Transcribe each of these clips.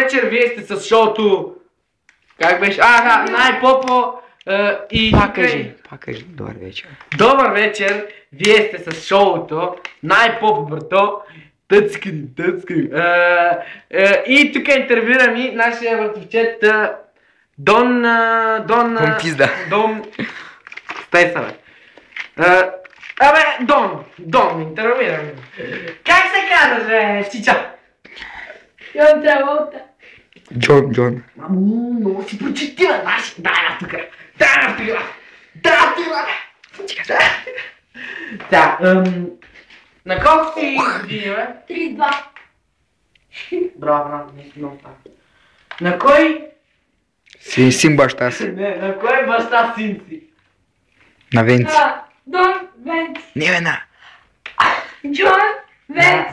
вечер, вие сте с шоуто... Как беше? Най-попо и... Пак кажи, добър вечер. Добър вечер, вие сте с шоуто Най-попо, брато. Тъцкани. И тук интервюрам и нашия братовчет Дон пизда. Стай са, бе. Дон, интервюрам. Как се казваш, бе, чича? Джон Траволта. Джон. Много си прочетила, наши. Дай на тук. Да, на колко си години, бе? 32. Браво, много става. На кой... Син баща си. Не, на кой баща син си? На Венци. Дон Венц. Не, бе, на Джон Венц.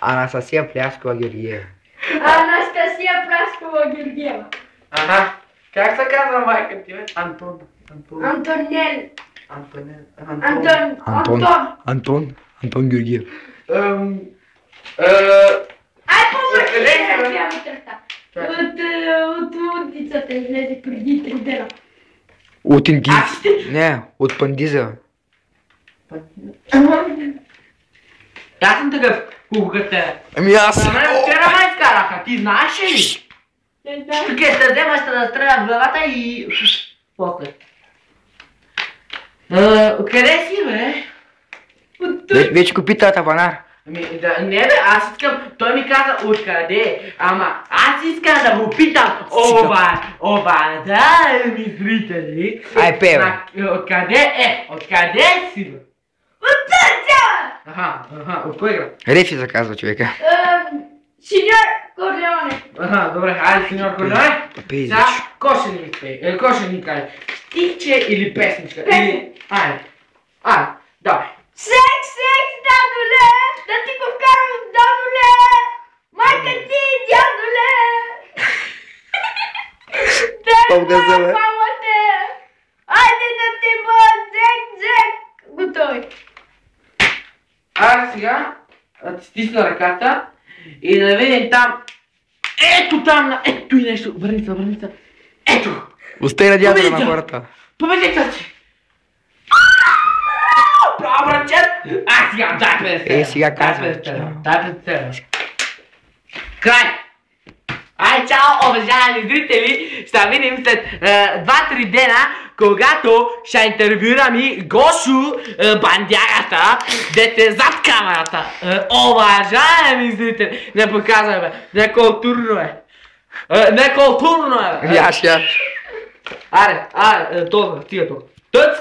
Анастасия Пляскова Георгиева. Анастасия Праскова Георгиева. Аха. Как се казва майка ти, бе? Антонел. Антон Георгиев. Ай, помърши на диаметрата. От лудницата излезе преди 3 дена. От Индиз. Не, от Пандиза. Аз съм такъв куката. Ами аз. Вчера ме изкараха, ти знаеш ли? Не знам. Тук ще взема, ще да стреля в главата и... После. Откъде си, бе? От тук. Вече купи тата панар. Не бе, аз искам, той ми каза откъде, ама аз искам да го питам, ми зрители. Ай, пе, бе. Откъде си, бе? От Турция! Аха, от кой град? Рефи заказва човека. Синьор Корлеоне. Аха, добре, айде, сеньор Корлеоне. Пейзич. Сега, кой ще ни пее? Кой ще ни каже? Стихче или песничка? Айде, давай. Секс, дядоле! Да ти го вкарам в дядоле! Майка ти, дядоле! По-газа, бе. Мама те! Айде да ти бъда зек! Готови. Сега, ти стисна ръката и да видим там. Ето там, ето и нещо. Върни се. Ето! Остай на дядора на хората. Победител си! Браво, братчет! Сега дай 50. Сега казвам. Дай 50. Край! Ай, чао, уважаеми зрители! Ще видим след 2-3 дена, когато ще интервюрам и Гошо бандягата, дете зад камерата. Уважаеми зрители! Не показвай, бе! Некултурно е! Некултурно е, бе! Яш. Аре, това, стига тук. Тъц!